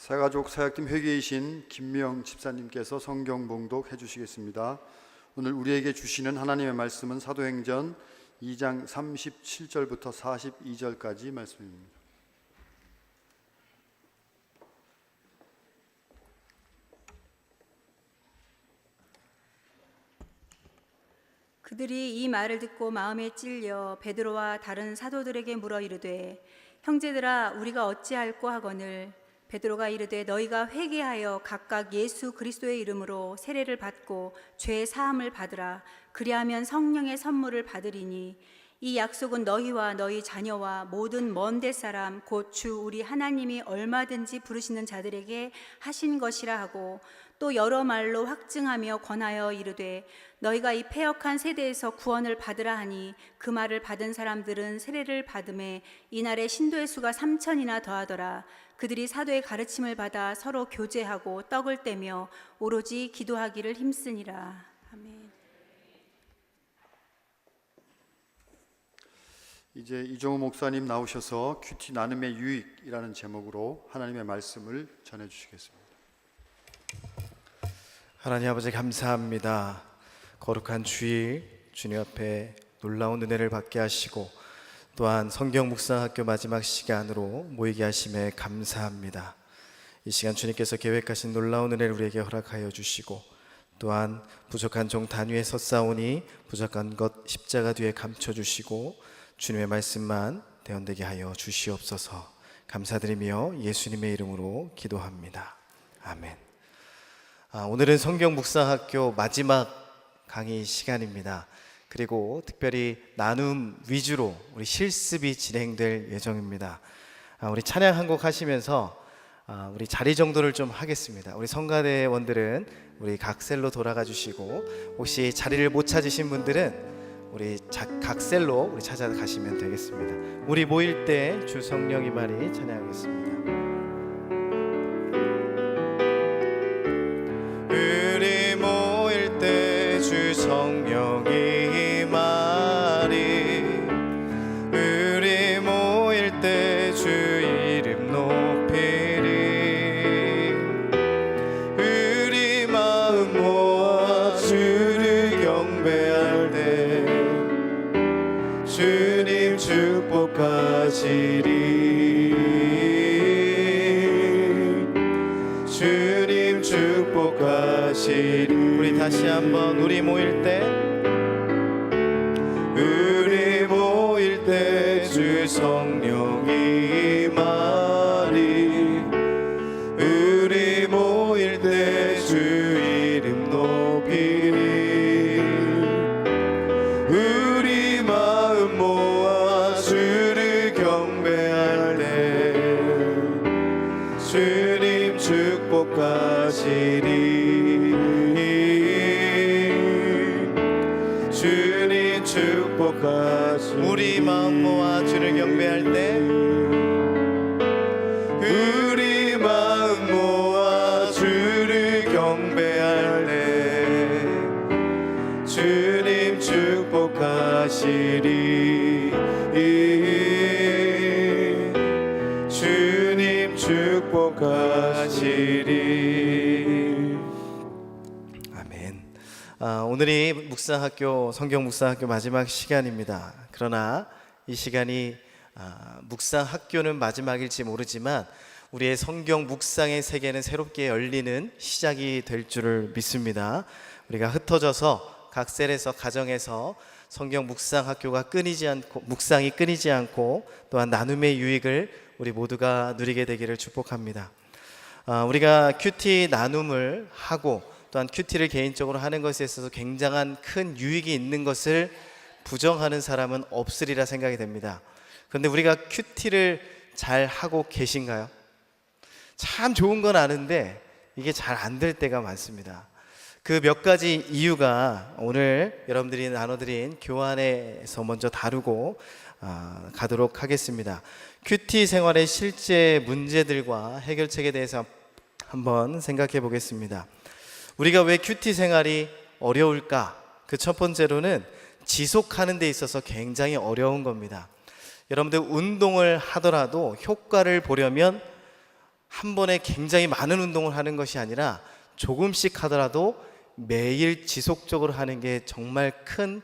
새가족 사역팀 회계이신 김미영 집사님께서 성경 봉독해 주시겠습니다. 오늘 우리에게 주시는 하나님의 말씀은 사도행전 2장 37절부터 42절까지 말씀입니다. 그들이 이 말을 듣고 마음에 찔려 베드로와 다른 사도들에게 물어 이르되, 형제들아, 우리가 어찌할꼬 하거늘. 베드로가 이르되, 너희가 회개하여 각각 예수 그리스도의 이름으로 세례를 받고 죄 사함을 받으라. 그리하면 성령의 선물을 받으리니 이 약속은 너희와 너희 자녀와 모든 먼 데 사람 곧 주 우리 하나님이 얼마든지 부르시는 자들에게 하신 것이라 하고, 또 여러 말로 확증하며 권하여 이르되, 너희가 이 패역한 세대에서 구원을 받으라 하니, 그 말을 받은 사람들은 세례를 받음에 이날에 신도의 수가 3,000이나 더하더라. 그들이 사도의 가르침을 받아 서로 교제하고 떡을 떼며 오로지 기도하기를 힘쓰니라. 아멘. 이제 이종우 목사님 나오셔서 큐티 나눔의 유익이라는 제목으로 하나님의 말씀을 전해 주시겠습니다. 하나님 아버지, 감사합니다. 거룩한 주일 주님 앞에 놀라운 은혜를 받게 하시고, 또한 성경 묵상학교 마지막 시간으로 모이게 하심에 감사합니다. 이 시간 주님께서 계획하신 놀라운 은혜를 우리에게 허락하여 주시고, 또한 부족한 종 단위에 섰사오니 부족한 것 십자가 뒤에 감춰주시고 주님의 말씀만 대언되게 하여 주시옵소서. 감사드리며 예수님의 이름으로 기도합니다. 아멘. 오늘은 성경 묵상학교 마지막 강의 시간입니다. 그리고 특별히 나눔 위주로 우리 실습이 진행될 예정입니다. 우리 찬양 한 곡 하시면서 우리 자리 정도를 좀 하겠습니다. 우리 성가대원들은 우리 각셀로 돌아가 주시고, 혹시 자리를 못 찾으신 분들은 우리 각셀로 우리 찾아가시면 되겠습니다. 우리 모일 때 주 성령 임하리 찬양하겠습니다. 우리 모일 때 주 성령이 임하리. 우리 모일 때 주 이름 높이리. 우리 마음 모아 주를 경배할 때 주님 축복하시리. 주님 축복하시리. 우리 다시 한번 우리 모일 때, 우리 모일 때 주 성령이 임하리. 우리 모일 때 주 이름 높이리. 우리 마음 모아 주를 경배할 때 주님 축복하시리. 주님 축복하시리. 우리 마음 모아 주를 경배할 때, 우리 마음 모아 주를 경배할 때 주님 축복하시리. 주님 축복하시리. 아멘. 오늘이 묵상학교, 성경 묵상학교 마지막 시간입니다. 그러나 이 시간이 묵상학교는 마지막일지 모르지만 우리의 성경 묵상의 세계는 새롭게 열리는 시작이 될 줄을 믿습니다. 우리가 흩어져서 각 셀에서, 가정에서 성경 묵상학교가 끊이지 않고, 묵상이 끊이지 않고, 또한 나눔의 유익을 우리 모두가 누리게 되기를 축복합니다. 우리가 큐티 나눔을 하고, 또한 큐티를 개인적으로 하는 것에 있어서 굉장한 큰 유익이 있는 것을 부정하는 사람은 없으리라 생각이 됩니다. 그런데 우리가 큐티를 잘 하고 계신가요? 참 좋은 건 아는데 이게 잘 안 될 때가 많습니다. 그 몇 가지 이유가 오늘 여러분들이 나눠드린 교환에서 먼저 다루고 가도록 하겠습니다. 큐티 생활의 실제 문제들과 해결책에 대해서 한번 생각해 보겠습니다. 우리가 왜 큐티 생활이 어려울까? 그 첫 번째로는 지속하는 데 있어서 굉장히 어려운 겁니다. 여러분들 운동을 하더라도 효과를 보려면 한 번에 굉장히 많은 운동을 하는 것이 아니라 조금씩 하더라도 매일 지속적으로 하는 게 정말 큰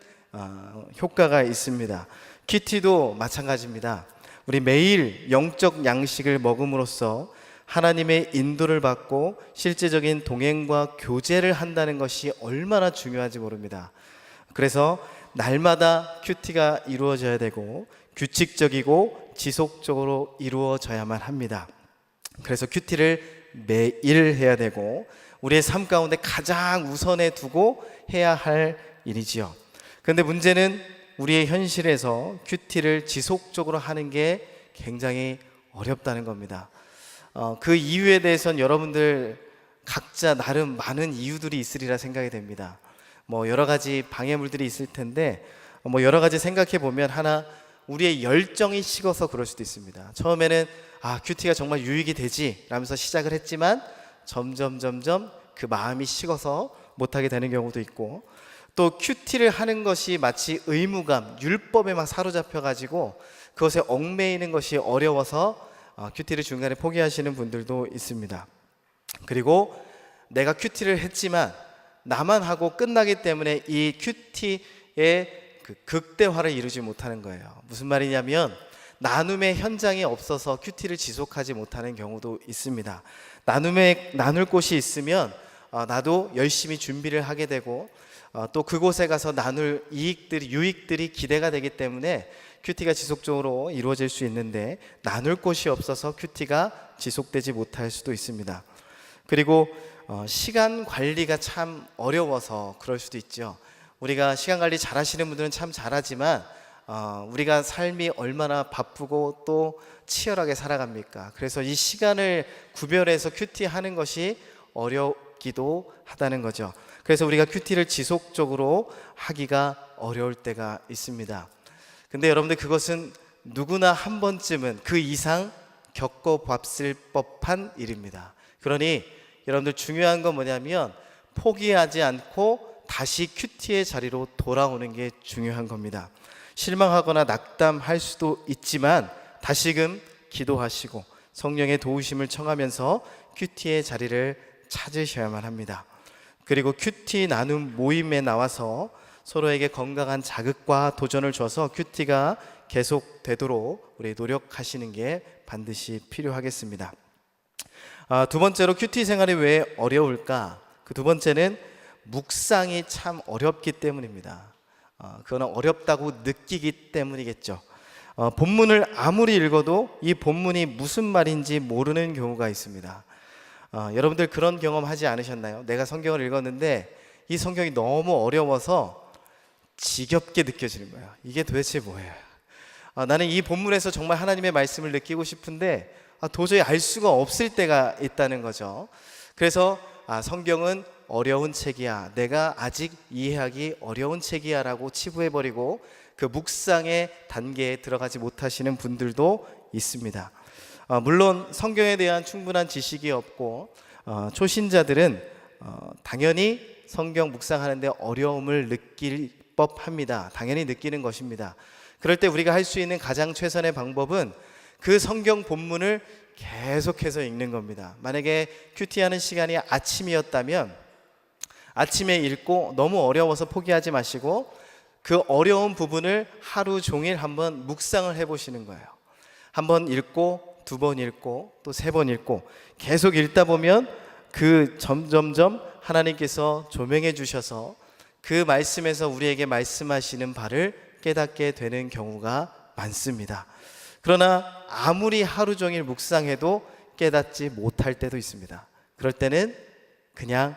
효과가 있습니다. 큐티도 마찬가지입니다. 우리 매일 영적 양식을 먹음으로써 하나님의 인도를 받고 실제적인 동행과 교제를 한다는 것이 얼마나 중요한지 모릅니다. 그래서 날마다 큐티가 이루어져야 되고 규칙적이고 지속적으로 이루어져야만 합니다. 그래서 큐티를 매일 해야 되고 우리의 삶 가운데 가장 우선에 두고 해야 할 일이지요. 그런데 문제는 우리의 현실에서 큐티를 지속적으로 하는 게 굉장히 어렵다는 겁니다. 그 이유에 대해서는 여러분들 각자 나름 많은 이유들이 있으리라 생각이 됩니다. 여러 가지 방해물들이 있을 텐데 여러 가지 생각해 보면 하나, 우리의 열정이 식어서 그럴 수도 있습니다. 처음에는 큐티가 정말 유익이 되지 라면서 시작을 했지만 점점 그 마음이 식어서 못하게 되는 경우도 있고, 또 큐티를 하는 것이 마치 의무감, 율법에 막 사로잡혀 가지고 그것에 얽매이는 것이 어려워서 큐티를 중간에 포기하시는 분들도 있습니다. 그리고 내가 큐티를 했지만 나만 하고 끝나기 때문에 이 큐티의 그 극대화를 이루지 못하는 거예요. 무슨 말이냐면 나눔의 현장이 없어서 큐티를 지속하지 못하는 경우도 있습니다. 나눌 곳이 있으면 나도 열심히 준비를 하게 되고 또 그곳에 가서 나눌 유익들이 기대가 되기 때문에 큐티가 지속적으로 이루어질 수 있는데, 나눌 곳이 없어서 큐티가 지속되지 못할 수도 있습니다. 그리고 시간 관리가 참 어려워서 그럴 수도 있죠. 우리가 시간 관리 잘 하시는 분들은 참 잘하지만 우리가 삶이 얼마나 바쁘고 또 치열하게 살아갑니까? 그래서 이 시간을 구별해서 큐티하는 것이 어렵기도 하다는 거죠. 그래서 우리가 큐티를 지속적으로 하기가 어려울 때가 있습니다. 근데 여러분들, 그것은 누구나 한 번쯤은 그 이상 겪어봤을 법한 일입니다. 그러니 여러분들, 중요한 건 뭐냐면 포기하지 않고 다시 큐티의 자리로 돌아오는 게 중요한 겁니다. 실망하거나 낙담할 수도 있지만 다시금 기도하시고 성령의 도우심을 청하면서 큐티의 자리를 찾으셔야만 합니다. 그리고 큐티 나눔 모임에 나와서 서로에게 건강한 자극과 도전을 줘서 큐티가 계속되도록 우리 노력하시는 게 반드시 필요하겠습니다. 두 번째로 큐티 생활이 왜 어려울까? 그 두 번째는 묵상이 참 어렵기 때문입니다. 그거는 어렵다고 느끼기 때문이겠죠. 본문을 아무리 읽어도 이 본문이 무슨 말인지 모르는 경우가 있습니다. 여러분들 그런 경험 하지 않으셨나요? 내가 성경을 읽었는데 이 성경이 너무 어려워서 지겹게 느껴지는 거예요. 이게 도대체 뭐예요? 나는 이 본문에서 정말 하나님의 말씀을 느끼고 싶은데 도저히 알 수가 없을 때가 있다는 거죠. 그래서 성경은 어려운 책이야, 내가 아직 이해하기 어려운 책이야 라고 치부해버리고 그 묵상의 단계에 들어가지 못하시는 분들도 있습니다. 물론 성경에 대한 충분한 지식이 없고 초신자들은 당연히 성경 묵상하는데 어려움을 느낄 법합니다. 당연히 느끼는 것입니다. 그럴 때 우리가 할 수 있는 가장 최선의 방법은 그 성경 본문을 계속해서 읽는 겁니다. 만약에 큐티하는 시간이 아침이었다면 아침에 읽고 너무 어려워서 포기하지 마시고 그 어려운 부분을 하루 종일 한번 묵상을 해보시는 거예요. 한번 읽고 두 번 읽고 또 세 번 읽고 계속 읽다 보면 그 점점점 하나님께서 조명해 주셔서 그 말씀에서 우리에게 말씀하시는 바를 깨닫게 되는 경우가 많습니다. 그러나 아무리 하루 종일 묵상해도 깨닫지 못할 때도 있습니다. 그럴 때는 그냥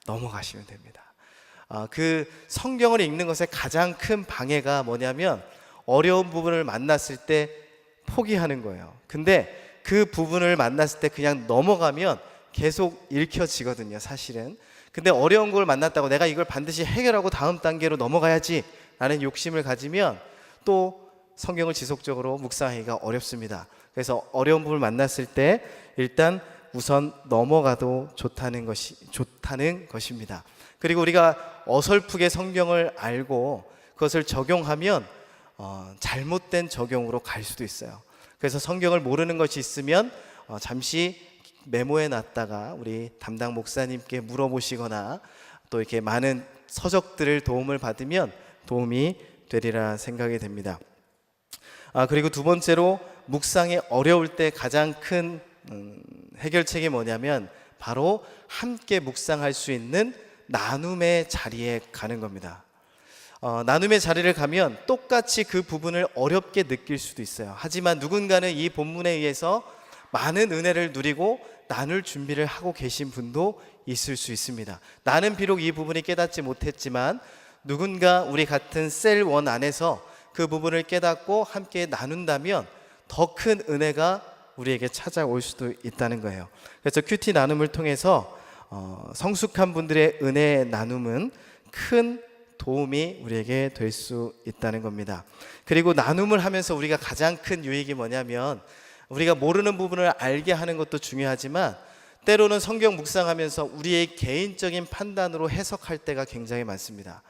넘어가시면 됩니다. 그 성경을 읽는 것의 가장 큰 방해가 뭐냐면 어려운 부분을 만났을 때 포기하는 거예요. 근데 그 부분을 만났을 때 그냥 넘어가면 계속 읽혀지거든요, 사실은. 근데 어려운 걸 만났다고 내가 이걸 반드시 해결하고 다음 단계로 넘어가야지 라는 욕심을 가지면 또 성경을 지속적으로 묵상하기가 어렵습니다. 그래서 어려운 부분을 만났을 때 일단 우선 넘어가도 좋다는 것입니다. 그리고 우리가 어설프게 성경을 알고 그것을 적용하면 잘못된 적용으로 갈 수도 있어요. 그래서 성경을 모르는 것이 있으면 잠시 메모해 놨다가 우리 담당 목사님께 물어보시거나 또 이렇게 많은 서적들을 도움을 받으면 도움이 되리라 생각이 됩니다. 그리고 두 번째로 묵상이 어려울 때 가장 큰 해결책이 뭐냐면 바로 함께 묵상할 수 있는 나눔의 자리에 가는 겁니다. 나눔의 자리를 가면 똑같이 그 부분을 어렵게 느낄 수도 있어요. 하지만 누군가는 이 본문에 의해서 많은 은혜를 누리고 나눌 준비를 하고 계신 분도 있을 수 있습니다. 나는 비록 이 부분이 깨닫지 못했지만 누군가 우리 같은 셀1 안에서 그 부분을 깨닫고 함께 나눈다면 더 큰 은혜가 우리에게 찾아올 수도 있다는 거예요. 그래서 큐티 나눔을 통해서 성숙한 분들의 은혜 나눔은 큰 도움이 우리에게 될 수 있다는 겁니다. 그리고 나눔을 하면서 우리가 가장 큰 유익이 뭐냐면 우리가 모르는 부분을 알게 하는 것도 중요하지만 때로는 성경 묵상하면서 우리의 개인적인 판단으로 해석할 때가 굉장히 많습니다.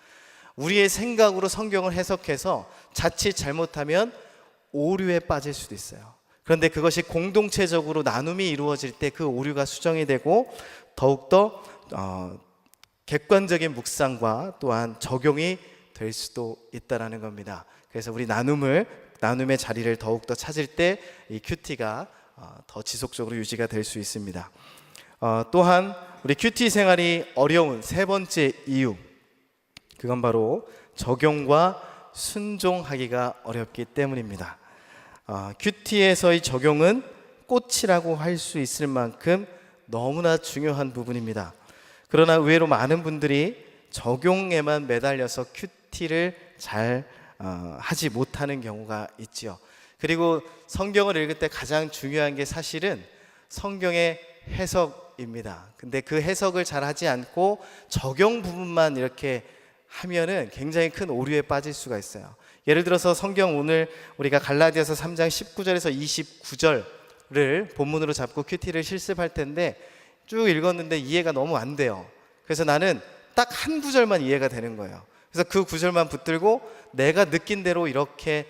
우리의 생각으로 성경을 해석해서 자칫 잘못하면 오류에 빠질 수도 있어요. 그런데 그것이 공동체적으로 나눔이 이루어질 때 그 오류가 수정이 되고 더욱더 객관적인 묵상과 또한 적용이 될 수도 있다는 겁니다. 그래서 우리 나눔의 자리를 더욱더 찾을 때 이 큐티가 더 지속적으로 유지가 될 수 있습니다. 또한 우리 큐티 생활이 어려운 세 번째 이유, 그건 바로 적용과 순종하기가 어렵기 때문입니다. 큐티에서의 적용은 꽃이라고 할 수 있을 만큼 너무나 중요한 부분입니다. 그러나 의외로 많은 분들이 적용에만 매달려서 큐티를 잘 하지 못하는 경우가 있지요. 그리고 성경을 읽을 때 가장 중요한 게 사실은 성경의 해석입니다. 근데 그 해석을 잘 하지 않고 적용 부분만 이렇게 하면은 굉장히 큰 오류에 빠질 수가 있어요. 예를 들어서 성경 오늘 우리가 갈라디아서 3장 19절에서 29절을 본문으로 잡고 큐티를 실습할 텐데 쭉 읽었는데 이해가 너무 안 돼요. 그래서 나는 딱 한 구절만 이해가 되는 거예요. 그래서 그 구절만 붙들고 내가 느낀 대로 이렇게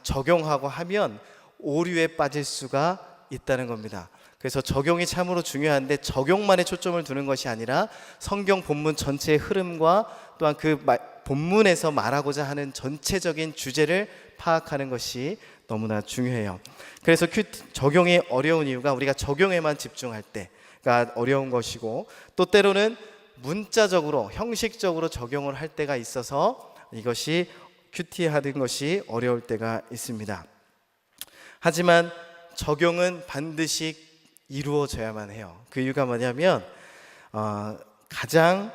적용하고 하면 오류에 빠질 수가 있다는 겁니다. 그래서 적용이 참으로 중요한데 적용만에 초점을 두는 것이 아니라 성경 본문 전체의 흐름과 또한 그 본문에서 말하고자 하는 전체적인 주제를 파악하는 것이 너무나 중요해요. 그래서 적용이 어려운 이유가 우리가 적용에만 집중할 때가 어려운 것이고 또 때로는 문자적으로 형식적으로 적용을 할 때가 있어서 이것이 큐티하는 것이 어려울 때가 있습니다. 하지만 적용은 반드시 이루어져야만 해요. 그 이유가 뭐냐면 가장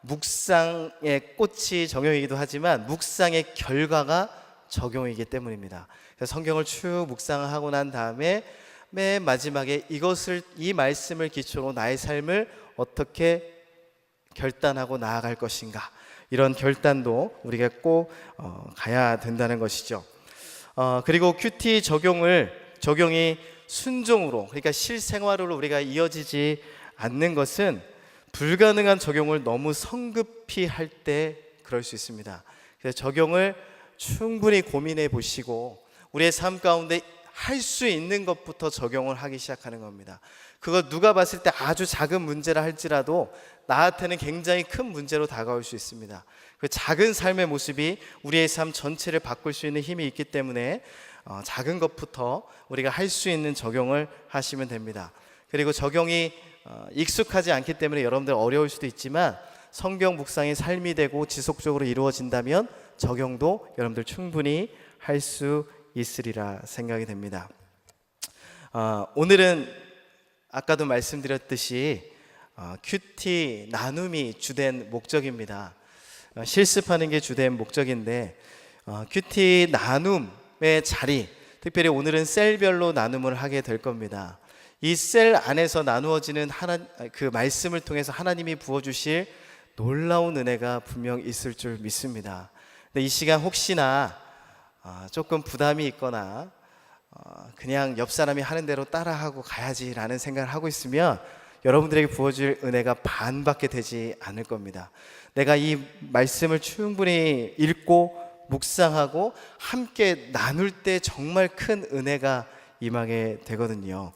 묵상의 꽃이 적용이기도 하지만 묵상의 결과가 적용이기 때문입니다. 그래서 성경을 쭉 묵상하고 난 다음에 맨 마지막에 이 말씀을 기초로 나의 삶을 어떻게 결단하고 나아갈 것인가, 이런 결단도 우리가 꼭 가야 된다는 것이죠. 그리고 큐티 적용이 순종으로, 그러니까 실생활로 우리가 이어지지 않는 것은 불가능한 적용을 너무 성급히 할 때 그럴 수 있습니다. 그래서 적용을 충분히 고민해 보시고 우리의 삶 가운데 할 수 있는 것부터 적용을 하기 시작하는 겁니다. 그거 누가 봤을 때 아주 작은 문제라 할지라도 나한테는 굉장히 큰 문제로 다가올 수 있습니다. 그 작은 삶의 모습이 우리의 삶 전체를 바꿀 수 있는 힘이 있기 때문에 작은 것부터 우리가 할 수 있는 적용을 하시면 됩니다. 그리고 적용이 익숙하지 않기 때문에 여러분들 어려울 수도 있지만 성경 묵상이 삶이 되고 지속적으로 이루어진다면 적용도 여러분들 충분히 할 수 있으리라 생각이 됩니다. 오늘은 아까도 말씀드렸듯이 큐티 나눔이 주된 목적입니다. 실습하는 게 주된 목적인데 큐티 나눔의 자리, 특별히 오늘은 셀별로 나눔을 하게 될 겁니다. 이 셀 안에서 나누어지는 그 말씀을 통해서 하나님이 부어주실 놀라운 은혜가 분명 있을 줄 믿습니다. 근데 이 시간 혹시나 조금 부담이 있거나 그냥 옆 사람이 하는 대로 따라하고 가야지라는 생각을 하고 있으면 여러분들에게 부어질 은혜가 반밖에 되지 않을 겁니다. 내가 이 말씀을 충분히 읽고 묵상하고 함께 나눌 때 정말 큰 은혜가 임하게 되거든요.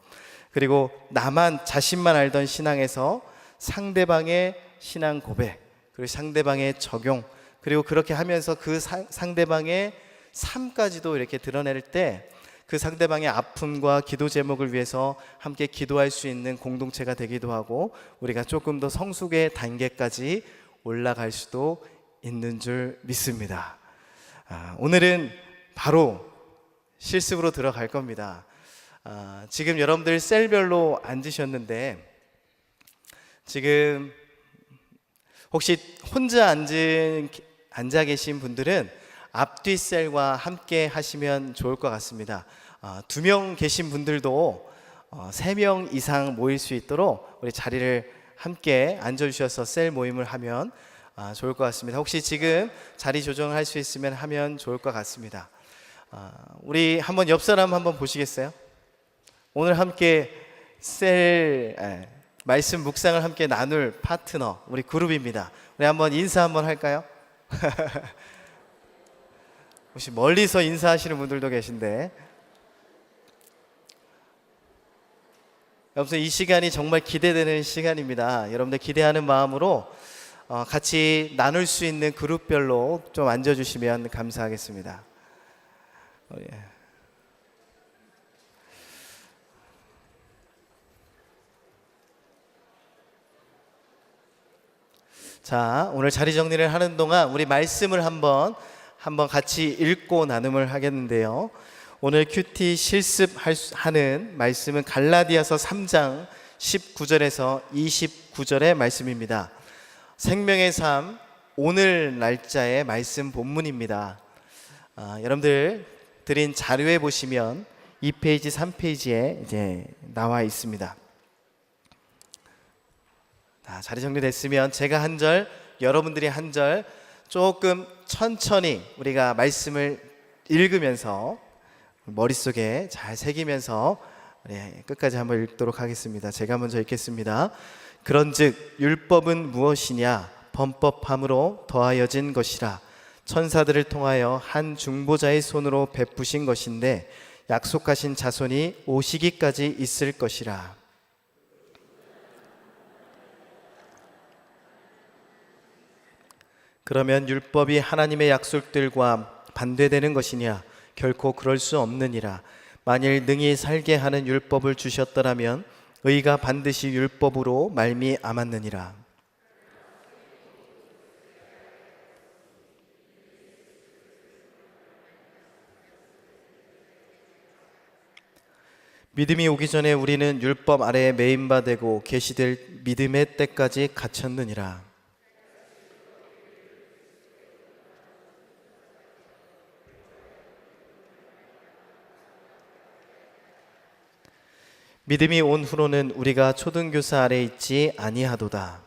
그리고 나만 자신만 알던 신앙에서 상대방의 신앙 고백, 그리고 상대방의 적용, 그리고 그렇게 하면서 그 상대방의 삶까지도 이렇게 드러낼 때 그 상대방의 아픔과 기도 제목을 위해서 함께 기도할 수 있는 공동체가 되기도 하고, 우리가 조금 더 성숙의 단계까지 올라갈 수도 있는 줄 믿습니다. 오늘은 바로 실습으로 들어갈 겁니다. 지금 여러분들 셀별로 앉으셨는데, 지금 혹시 혼자 앉아 계신 분들은 앞뒤 셀과 함께 하시면 좋을 것 같습니다. 2명 계신 분들도 3명 이상 모일 수 있도록 우리 자리를 함께 앉아주셔서 셀 모임을 하면 좋을 것 같습니다. 혹시 지금 자리 조정할 수 있으면 하면 좋을 것 같습니다. 우리 한번 옆 사람 한번 보시겠어요? 오늘 함께 말씀 묵상을 함께 나눌 파트너, 우리 그룹입니다. 우리 한번 인사 한번 할까요? 혹시 멀리서 인사하시는 분들도 계신데, 여러분 이 시간이 정말 기대되는 시간입니다. 여러분들 기대하는 마음으로 같이 나눌 수 있는 그룹별로 좀 앉아주시면 감사하겠습니다. 자, 오늘 자리 정리를 하는 동안 우리 말씀을 한번 같이 읽고 나눔을 하겠는데요. 오늘 큐티 실습하는 말씀은 갈라디아서 3장 19절에서 29절의 말씀입니다. 생명의 삶, 오늘 날짜의 말씀 본문입니다. 여러분들 드린 자료에 보시면 2페이지, 3페이지에 이제 나와 있습니다. 자리 정리됐으면 제가 한 절, 여러분들이 한 절 조금 천천히 우리가 말씀을 읽으면서 머릿속에 잘 새기면서 끝까지 한번 읽도록 하겠습니다. 제가 먼저 읽겠습니다. 그런즉 율법은 무엇이냐? 범법함으로 더하여진 것이라. 천사들을 통하여 한 중보자의 손으로 베푸신 것인데 약속하신 자손이 오시기까지 있을 것이라. 그러면 율법이 하나님의 약속들과 반대되는 것이냐? 결코 그럴 수 없느니라. 만일 능히 살게 하는 율법을 주셨더라면 의가 반드시 율법으로 말미암았느니라. 믿음이 오기 전에 우리는 율법 아래에 매인 바 되고 계시될 믿음의 때까지 갇혔느니라. 믿음이 온 후로는 우리가 초등교사 아래 있지 아니하도다.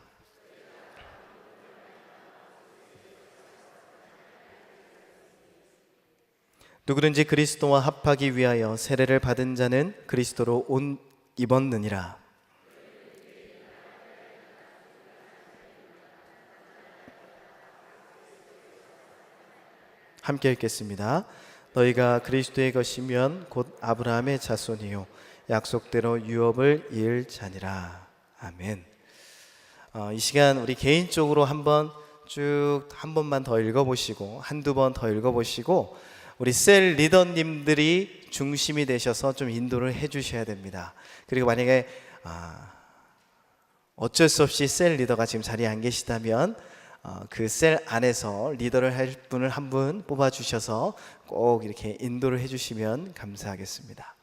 누구든지 그리스도와 합하기 위하여 세례를 받은 자는 그리스도로 옷 입었느니라. 함께 읽겠습니다. 너희가 그리스도의 것이면 곧 아브라함의 자손이요 약속대로 유업을 이을 자니라. 아멘. 이 시간 우리 개인적으로 한 번만 더 읽어보시고 한두 번 더 읽어보시고 우리 셀 리더님들이 중심이 되셔서 좀 인도를 해주셔야 됩니다. 그리고 만약에 어쩔 수 없이 셀 리더가 지금 자리에 안 계시다면 그 셀 안에서 리더를 할 분을 한 분 뽑아주셔서 꼭 이렇게 인도를 해주시면 감사하겠습니다.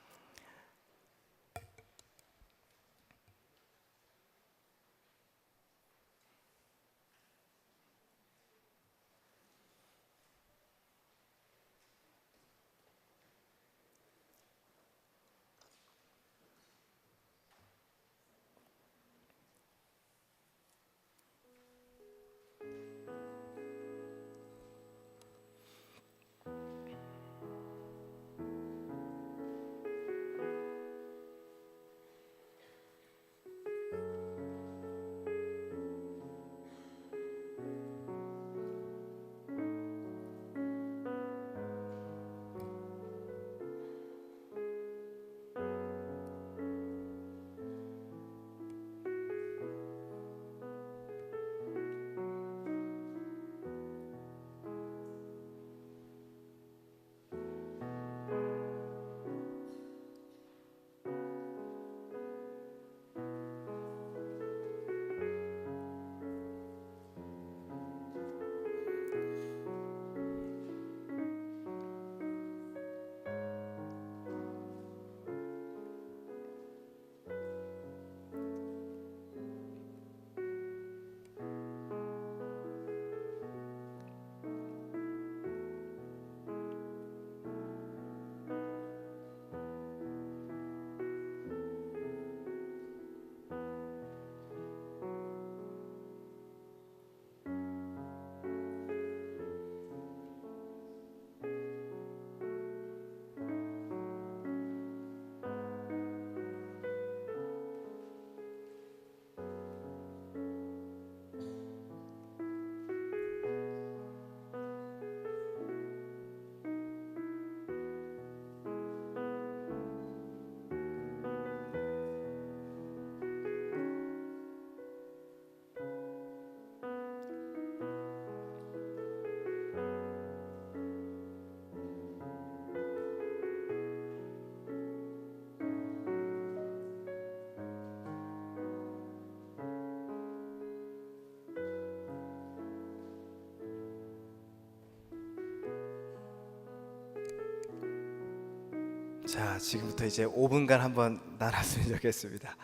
자, 지금부터 이제 5분간 한번 나눴으면 좋겠습니다.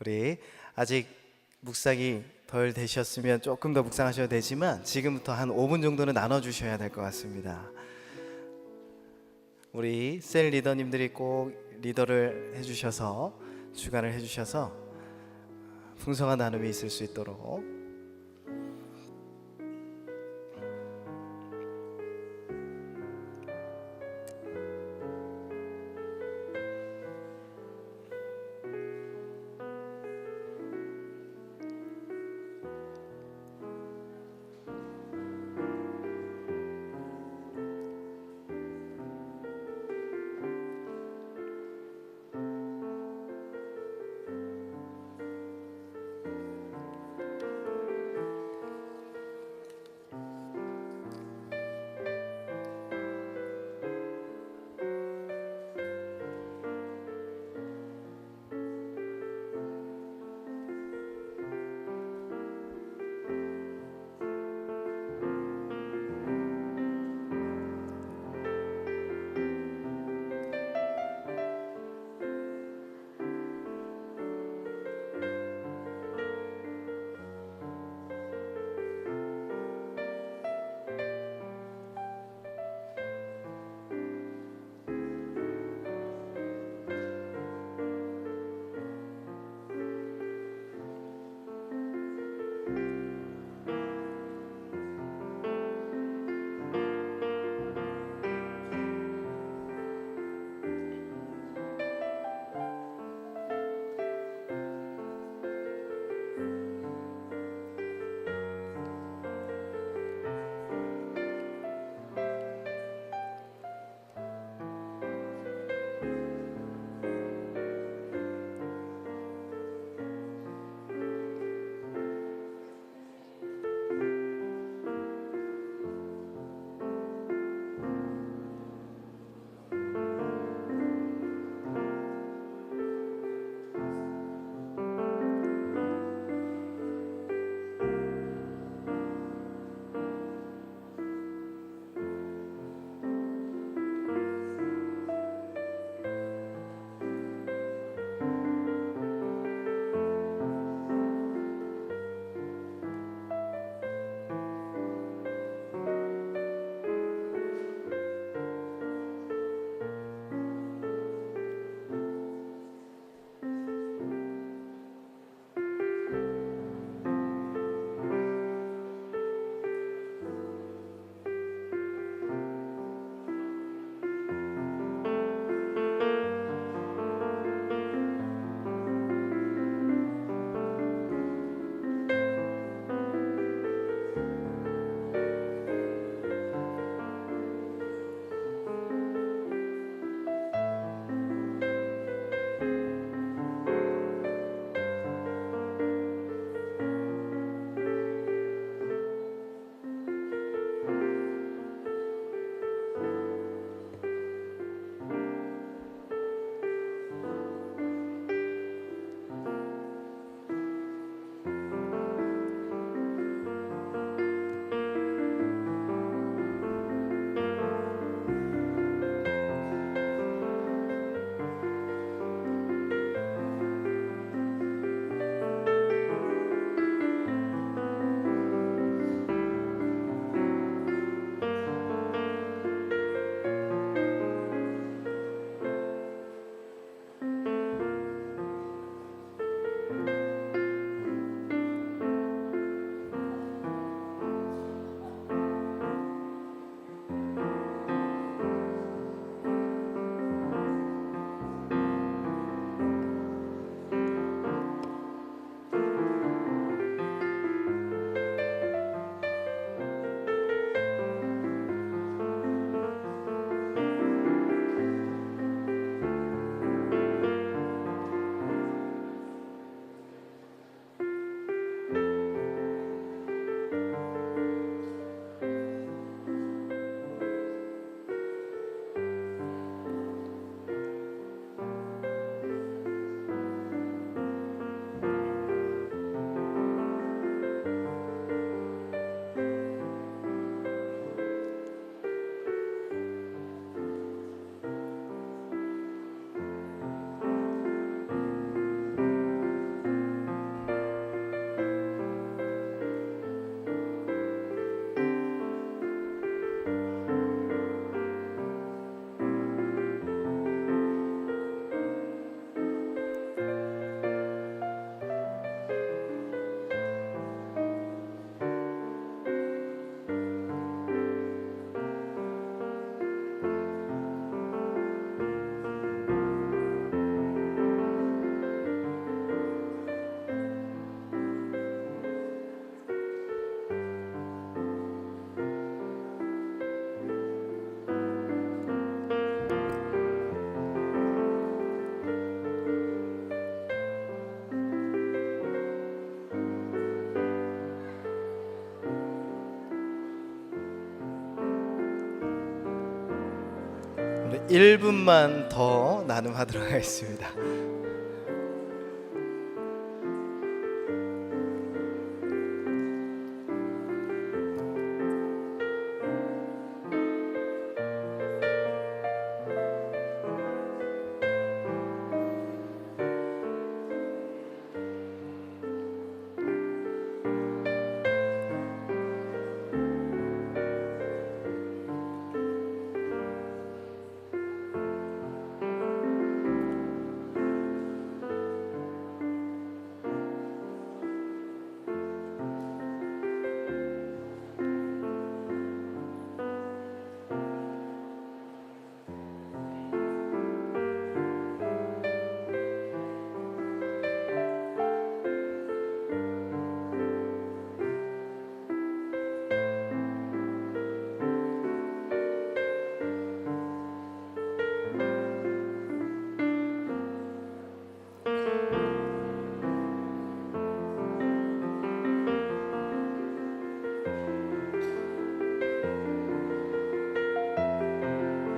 우리 아직 묵상이 덜 되셨으면 조금 더 묵상하셔도 되지만 지금부터 한 5분 정도는 나눠 주셔야 될 것 같습니다. 우리 셀 리더님들이 꼭 리더를 해주셔서 주관을 해주셔서 풍성한 나눔이 있을 수 있도록 1분만 더 나눔하도록 하겠습니다.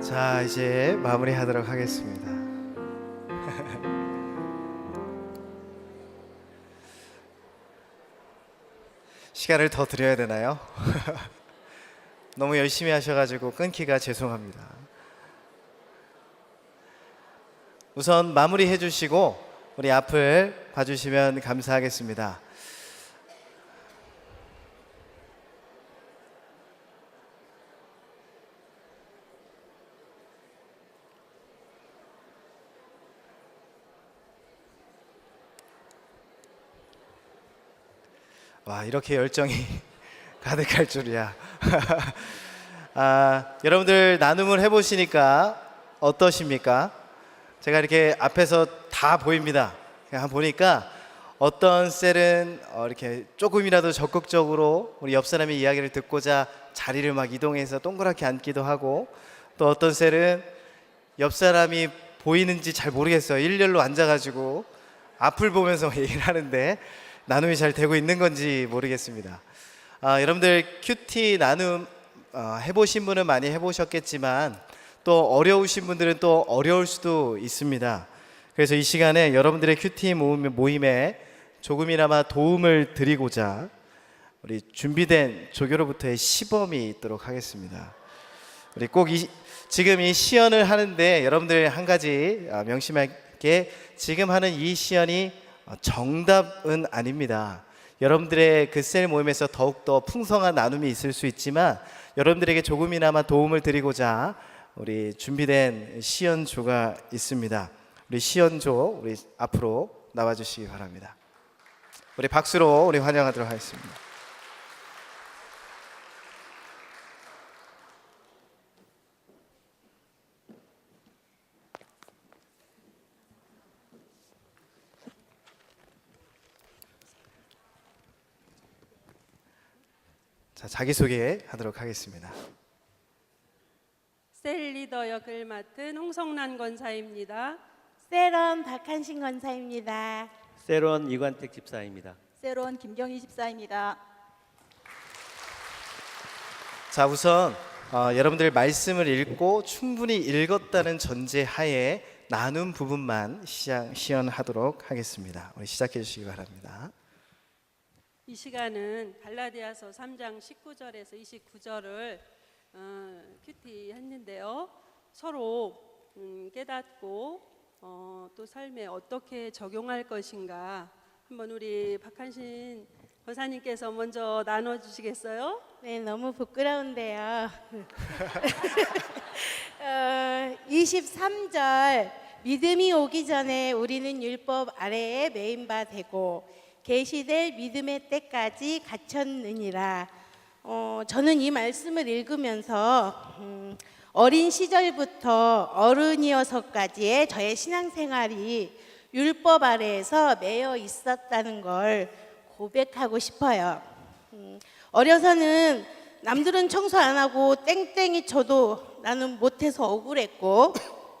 자, 이제 마무리하도록 하겠습니다. 시간을 더 드려야 되나요? 너무 열심히 하셔가지고 끊기가 죄송합니다. 우선 마무리해 주시고 우리 앞을 봐주시면 감사하겠습니다. 와, 이렇게 열정이 가득할 줄이야. 여러분들 나눔을 해보시니까 어떠십니까? 제가 이렇게 앞에서 다 보입니다. 그냥 보니까 어떤 셀은 이렇게 조금이라도 적극적으로 우리 옆 사람의 이야기를 듣고자 자리를 막 이동해서 동그랗게 앉기도 하고, 또 어떤 셀은 옆 사람이 보이는지 잘 모르겠어요. 일렬로 앉아가지고 앞을 보면서 얘기를 하는데 나눔이 잘 되고 있는 건지 모르겠습니다. 여러분들 큐티 나눔 해보신 분은 많이 해보셨겠지만 또 어려우신 분들은 또 어려울 수도 있습니다. 그래서 이 시간에 여러분들의 큐티 모임에 조금이나마 도움을 드리고자 우리 준비된 조교로부터의 시범이 있도록 하겠습니다. 우리 꼭 지금 이 시연을 하는데 여러분들 한 가지 명심할게, 지금 하는 이 시연이 정답은 아닙니다. 여러분들의 그 셀 모임에서 더욱더 풍성한 나눔이 있을 수 있지만 여러분들에게 조금이나마 도움을 드리고자 우리 준비된 시연조가 있습니다. 우리 시연조 우리 앞으로 나와주시기 바랍니다. 우리 박수로 우리 환영하도록 하겠습니다. 자, 자기소개하도록 하겠습니다. 셀 리더 역을 맡은 홍성란 권사입니다. 세런 박한신 권사입니다. 세론 이관택 집사입니다. 세론 김경희 집사입니다. 자, 우선 여러분들 말씀을 읽고 충분히 읽었다는 전제하에 나눔 부분만 시연하도록 하겠습니다. 우리 시작해 주시기 바랍니다. 이 시간은 갈라디아서 3장 19절에서 29절을 큐티 했는데요. 서로 깨닫고 또 삶에 어떻게 적용할 것인가 한번 우리 박한신 권사님께서 먼저 나눠주시겠어요? 네, 너무 부끄러운데요. 23절 믿음이 오기 전에 우리는 율법 아래에 매인 바 되고 계시될 믿음의 때까지 갇혔느니라. 저는 이 말씀을 읽으면서 어린 시절부터 어른이어서까지의 저의 신앙생활이 율법 아래에서 매여 있었다는 걸 고백하고 싶어요. 어려서는 남들은 청소 안 하고 땡땡이 쳐도 나는 못해서 억울했고,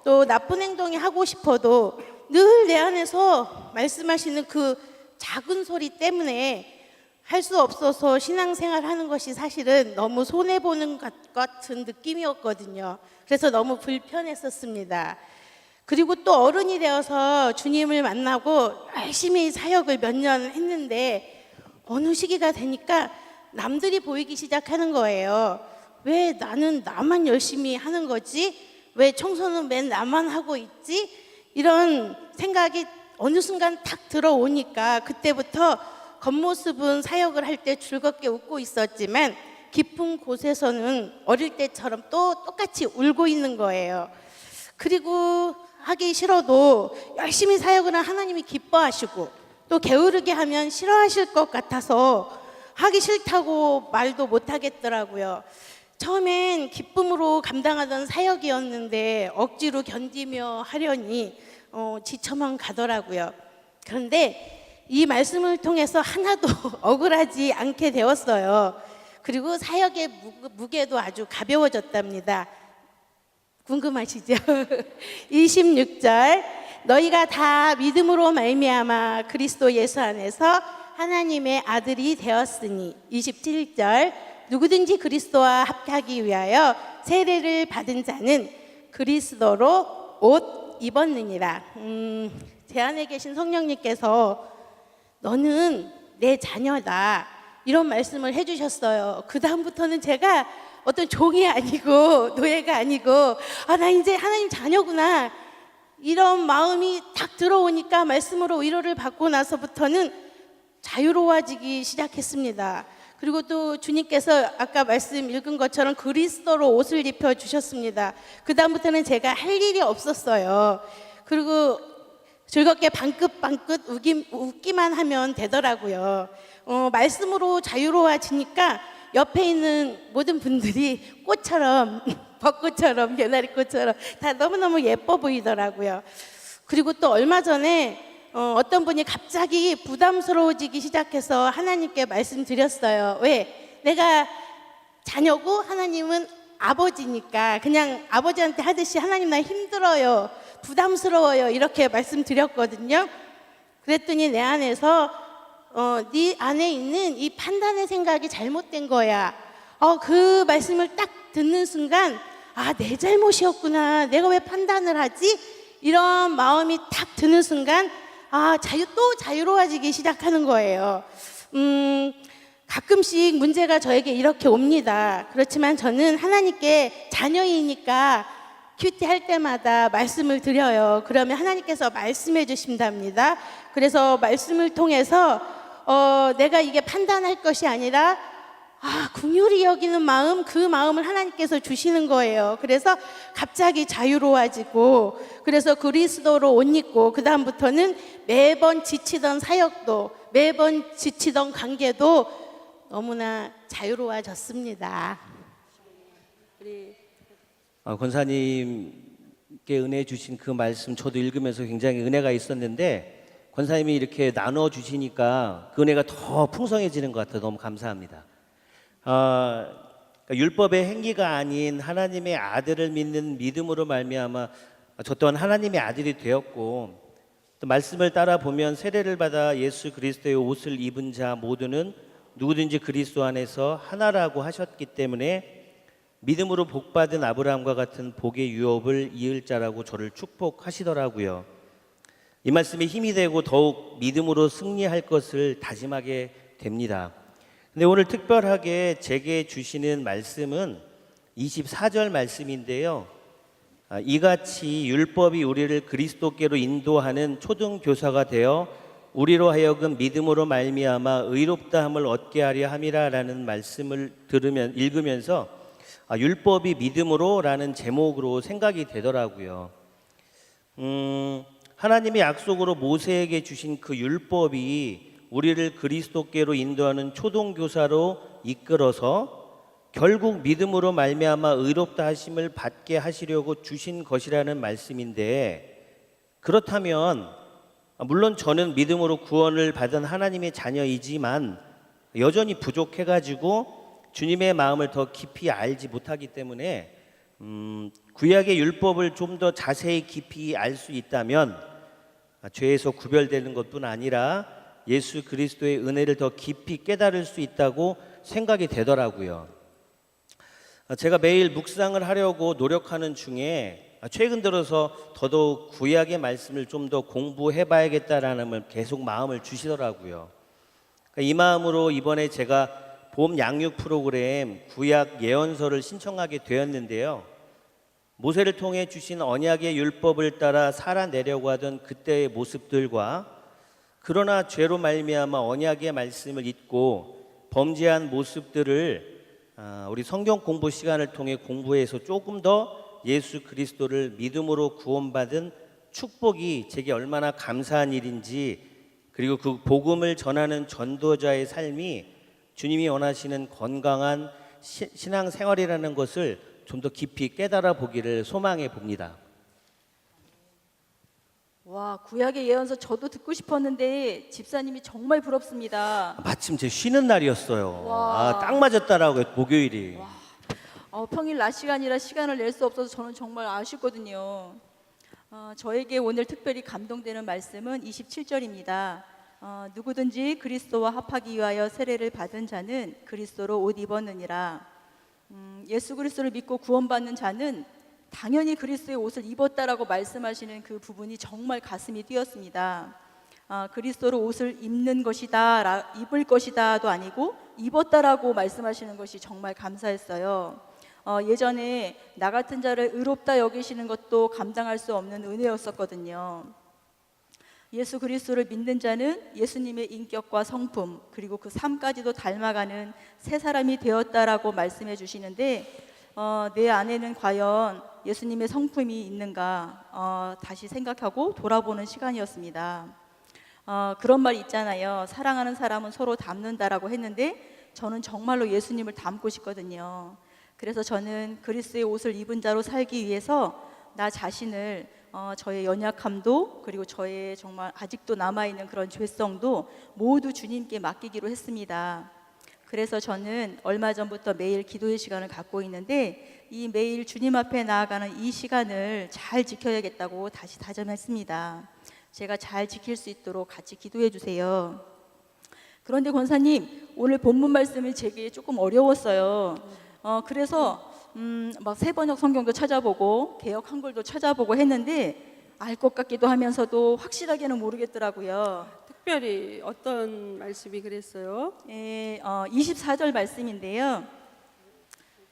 또 나쁜 행동이 하고 싶어도 늘 내 안에서 말씀하시는 그 작은 소리 때문에 할 수 없어서 신앙생활 하는 것이 사실은 너무 손해보는 것 같은 느낌이었거든요. 그래서 너무 불편했었습니다. 그리고 또 어른이 되어서 주님을 만나고 열심히 사역을 몇 년 했는데 어느 시기가 되니까 남들이 보이기 시작하는 거예요. 왜 나는 나만 열심히 하는 거지? 왜 청소는 맨 나만 하고 있지? 이런 생각이 어느 순간 탁 들어오니까 그때부터 겉모습은 사역을 할 때 즐겁게 웃고 있었지만 깊은 곳에서는 어릴 때처럼 또 똑같이 울고 있는 거예요. 그리고 하기 싫어도 열심히 사역을 한 하나님이 기뻐하시고 또 게으르게 하면 싫어하실 것 같아서 하기 싫다고 말도 못 하겠더라고요. 처음엔 기쁨으로 감당하던 사역이었는데 억지로 견디며 하려니 지쳐만 가더라고요. 그런데 이 말씀을 통해서 하나도 억울하지 않게 되었어요. 그리고 사역의 무게도 아주 가벼워졌답니다. 궁금하시죠? 26절 너희가 다 믿음으로 말미암아 그리스도 예수 안에서 하나님의 아들이 되었으니 27절 누구든지 그리스도와 합하기 위하여 세례를 받은 자는 그리스도로 옷 입었느니라. 제 안에 계신 성령님께서 너는 내 자녀다 이런 말씀을 해주셨어요. 그 다음부터는 제가 어떤 종이 아니고 노예가 아니고 나 이제 하나님 자녀구나 이런 마음이 딱 들어오니까 말씀으로 위로를 받고 나서부터는 자유로워지기 시작했습니다. 그리고 또 주님께서 아까 말씀 읽은 것처럼 그리스도로 옷을 입혀 주셨습니다. 그 다음부터는 제가 할 일이 없었어요. 그리고 즐겁게 방긋방긋 웃기만 하면 되더라고요. 말씀으로 자유로워지니까 옆에 있는 모든 분들이 꽃처럼 벚꽃처럼 개나리꽃처럼 다 너무너무 예뻐 보이더라고요. 그리고 또 얼마 전에 어떤 분이 갑자기 부담스러워지기 시작해서 하나님께 말씀드렸어요. 왜? 내가 자녀고 하나님은 아버지니까 그냥 아버지한테 하듯이 하나님 나 힘들어요. 부담스러워요. 이렇게 말씀드렸거든요. 그랬더니 내 안에서 네 안에 있는 이 판단의 생각이 잘못된 거야. 그 말씀을 딱 듣는 순간 내 잘못이었구나. 내가 왜 판단을 하지? 이런 마음이 탁 드는 순간 또 자유로워지기 시작하는 거예요. 가끔씩 문제가 저에게 이렇게 옵니다. 그렇지만 저는 하나님께 자녀이니까 큐티 할 때마다 말씀을 드려요. 그러면 하나님께서 말씀해 주신답니다. 그래서 말씀을 통해서 내가 이게 판단할 것이 아니라 긍휼히 여기는 마음, 그 마음을 하나님께서 주시는 거예요. 그래서 갑자기 자유로워지고 그래서 그리스도로 옷 입고 그 다음부터는 매번 지치던 사역도 매번 지치던 관계도 너무나 자유로워졌습니다. 권사님께 은혜 주신 그 말씀 저도 읽으면서 굉장히 은혜가 있었는데 권사님이 이렇게 나눠 주시니까 그 은혜가 더 풍성해지는 것 같아요. 너무 감사합니다. 그러니까 율법의 행위가 아닌 하나님의 아들을 믿는 믿음으로 말미암아 저 또한 하나님의 아들이 되었고 또 말씀을 따라 보면 세례를 받아 예수 그리스도의 옷을 입은 자 모두는 누구든지 그리스도 안에서 하나라고 하셨기 때문에 믿음으로 복받은 아브라함과 같은 복의 유업을 이을 자라고 저를 축복하시더라고요. 이 말씀이 힘이 되고 더욱 믿음으로 승리할 것을 다짐하게 됩니다. 근데 오늘 특별하게 제게 주시는 말씀은 24절 말씀인데요. 이같이 율법이 우리를 그리스도께로 인도하는 초등교사가 되어 우리로 하여금 믿음으로 말미암아 의롭다함을 얻게 하려 함이라라는 말씀을 읽으면서 율법이 믿음으로라는 제목으로 생각이 되더라고요. 하나님이 약속으로 모세에게 주신 그 율법이 우리를 그리스도께로 인도하는 초등교사로 이끌어서 결국 믿음으로 말미암아 의롭다 하심을 받게 하시려고 주신 것이라는 말씀인데, 그렇다면 물론 저는 믿음으로 구원을 받은 하나님의 자녀이지만 여전히 부족해가지고 주님의 마음을 더 깊이 알지 못하기 때문에 구약의 율법을 좀 더 자세히 깊이 알 수 있다면 죄에서 구별되는 것뿐 아니라 예수 그리스도의 은혜를 더 깊이 깨달을 수 있다고 생각이 되더라고요. 제가 매일 묵상을 하려고 노력하는 중에 최근 들어서 더더욱 구약의 말씀을 좀 더 공부해 봐야겠다라는 걸 계속 마음을 주시더라고요. 이 마음으로 이번에 제가 봄 양육 프로그램 구약 예언서를 신청하게 되었는데요. 모세를 통해 주신 언약의 율법을 따라 살아내려고 하던 그때의 모습들과 그러나 죄로 말미암아 언약의 말씀을 잊고 범죄한 모습들을 우리 성경 공부 시간을 통해 공부해서 조금 더 예수 그리스도를 믿음으로 구원받은 축복이 제게 얼마나 감사한 일인지, 그리고 그 복음을 전하는 전도자의 삶이 주님이 원하시는 건강한 신앙 생활이라는 것을 좀 더 깊이 깨달아 보기를 소망해 봅니다. 와, 구약의 예언서 저도 듣고 싶었는데 집사님이 정말 부럽습니다. 마침 제 쉬는 날이었어요. 와. 딱 맞았다라고요, 목요일이. 평일 낮 시간이라 시간을 낼 수 없어서 저는 정말 아쉽거든요. 저에게 오늘 특별히 감동되는 말씀은 27절입니다. 누구든지 그리스도와 합하기 위하여 세례를 받은 자는 그리스도로 옷 입었느니라. 예수 그리스도를 믿고 구원받는 자는 당연히 그리스도의 옷을 입었다라고 말씀하시는 그 부분이 정말 가슴이 뛰었습니다. 그리스도로 옷을 입는 것이다, 입을 것이다도 아니고 입었다라고 말씀하시는 것이 정말 감사했어요. 예전에 나 같은 자를 의롭다 여기시는 것도 감당할 수 없는 은혜였었거든요. 예수 그리스도를 믿는 자는 예수님의 인격과 성품 그리고 그 삶까지도 닮아가는 새 사람이 되었다라고 말씀해 주시는데 내 안에는 과연 예수님의 성품이 있는가 다시 생각하고 돌아보는 시간이었습니다. 그런 말 있잖아요. 사랑하는 사람은 서로 닮는다라고 했는데 저는 정말로 예수님을 닮고 싶거든요. 그래서 저는 그리스도의 옷을 입은 자로 살기 위해서 나 자신을 저의 연약함도 그리고 저의 정말 아직도 남아있는 그런 죄성도 모두 주님께 맡기기로 했습니다. 그래서 저는 얼마 전부터 매일 기도의 시간을 갖고 있는데 이 매일 주님 앞에 나아가는 이 시간을 잘 지켜야겠다고 다시 다짐했습니다. 제가 잘 지킬 수 있도록 같이 기도해 주세요. 그런데 권사님, 오늘 본문 말씀이 제게 조금 어려웠어요. 그래서 막 세번역 성경도 찾아보고 개역 한글도 찾아보고 했는데 알 것 같기도 하면서도 확실하게는 모르겠더라고요. 특별히 어떤 말씀이 그랬어요? 24절 말씀인데요.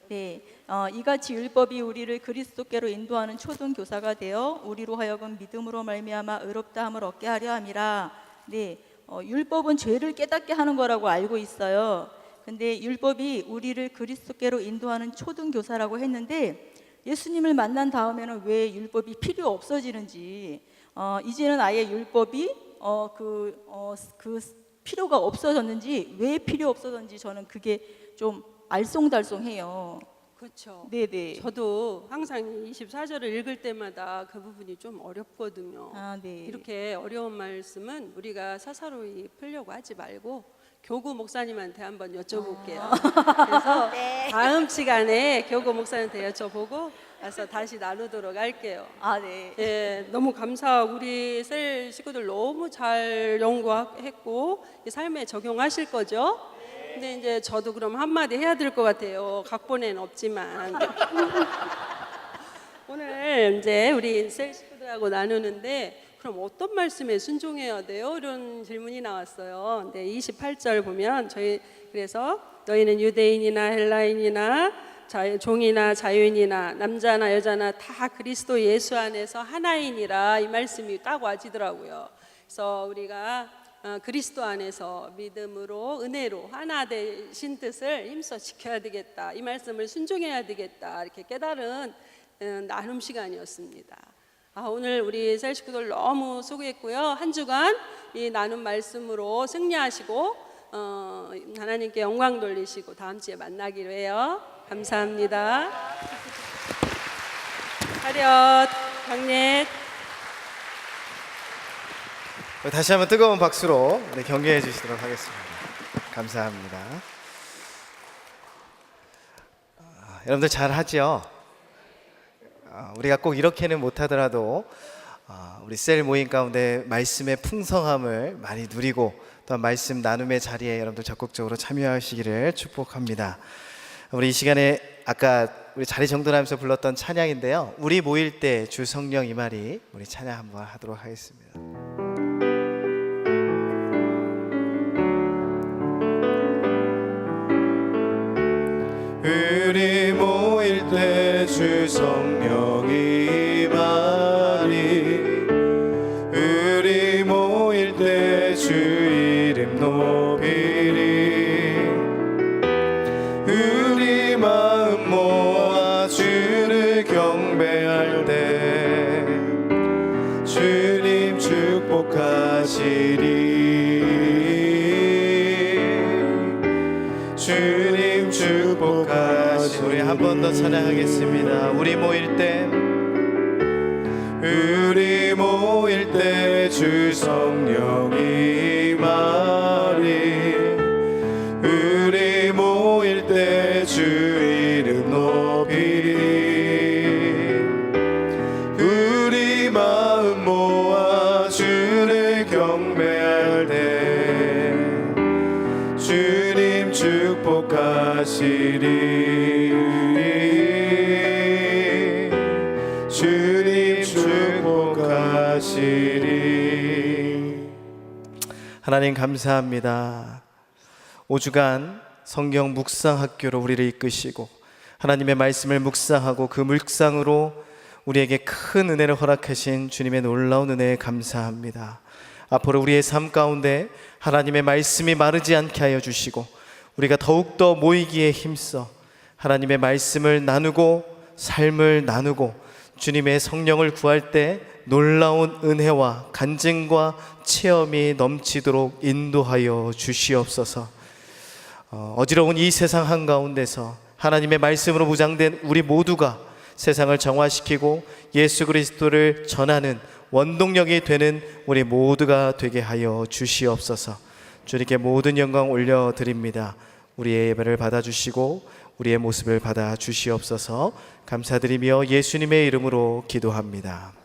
네, 이같이 율법이 우리를 그리스도께로 인도하는 초등 교사가 되어 우리로 하여금 믿음으로 말미암아 의롭다함을 얻게 하려 함이라. 네, 율법은 죄를 깨닫게 하는 거라고 알고 있어요. 근데 율법이 우리를 그리스도께로 인도하는 초등 교사라고 했는데 예수님을 만난 다음에는 왜 율법이 필요 없어지는지, 이제는 아예 율법이 그 필요가 없어졌는지, 왜 필요 없어졌는지 저는 그게 좀 알쏭달쏭해요. 그렇죠. 네네. 저도 항상 24절을 읽을 때마다 그 부분이 좀 어렵거든요. 네. 이렇게 어려운 말씀은 우리가 사사로이 풀려고 하지 말고 교구 목사님한테 한번 여쭤볼게요. 그래서 다음 시간에 교구 목사님한테 여쭤보고 와서 다시 나누도록 할게요. 네. 예, 너무 감사하고 우리 셀 식구들 너무 잘 연구했고 삶에 적용하실 거죠? 근데 이제 저도 그럼 한마디 해야 될 것 같아요. 각본에는 없지만. 오늘 이제 우리 셀 식구들하고 나누는데 그럼 어떤 말씀에 순종해야 돼요? 이런 질문이 나왔어요. 근데 28절 보면 그래서 너희는 유대인이나 헬라인이나 종이나 자유인이나 남자나 여자나 다 그리스도 예수 안에서 하나이니라, 이 말씀이 딱 와지더라고요. 그래서 우리가 그리스도 안에서 믿음으로 은혜로 하나 되신 뜻을 힘써 지켜야 되겠다, 이 말씀을 순종해야 되겠다, 이렇게 깨달은 나눔 시간이었습니다. 오늘 우리 셀 식구들 너무 수고했고요. 한 주간 이 나눔 말씀으로 승리하시고 하나님께 영광 돌리시고 다음 주에 만나기로 해요. 감사합니다. 차렷, 경례. 다시 한번 뜨거운 박수로 경계해 주시도록 하겠습니다. 감사합니다. 여러분들 잘 하죠? 우리가 꼭 이렇게는 못하더라도 우리 셀 모임 가운데 말씀의 풍성함을 많이 누리고 또 말씀 나눔의 자리에 여러분들 적극적으로 참여하시기를 축복합니다. 우리 이 시간에 아까 우리 자리 정돈하면서 불렀던 찬양인데요. 우리 모일 때 주 성령 임하리, 우리 찬양 한번 하도록 하겠습니다. 우리 모일 때 주 성령이 임하리, 우리 모일 때 주 이름 높이리, 우리 마음 모아 주를 경배할 때 주님 축복하시리, 주님 축복하시리. 우리 한 번 더 찬양하겠습니다. 우리 모일 때, 우리 모일 때 주 성령이 임하리, 우리 모일 때 주 이름 높이리, 우리 마음 모아 주를 경배할 때 주님 축복하시리, 주님 축복하시리. 하나님 감사합니다. 5주간 성경 묵상학교로 우리를 이끄시고 하나님의 말씀을 묵상하고 그 묵상으로 우리에게 큰 은혜를 허락하신 주님의 놀라운 은혜에 감사합니다. 앞으로 우리의 삶 가운데 하나님의 말씀이 마르지 않게 하여 주시고 우리가 더욱더 모이기에 힘써 하나님의 말씀을 나누고 삶을 나누고 주님의 성령을 구할 때 놀라운 은혜와 간증과 체험이 넘치도록 인도하여 주시옵소서. 어지러운 이 세상 한가운데서 하나님의 말씀으로 무장된 우리 모두가 세상을 정화시키고 예수 그리스도를 전하는 원동력이 되는 우리 모두가 되게 하여 주시옵소서. 주님께 모든 영광 올려드립니다. 우리의 예배를 받아주시고 우리의 모습을 받아주시옵소서. 감사드리며 예수님의 이름으로 기도합니다.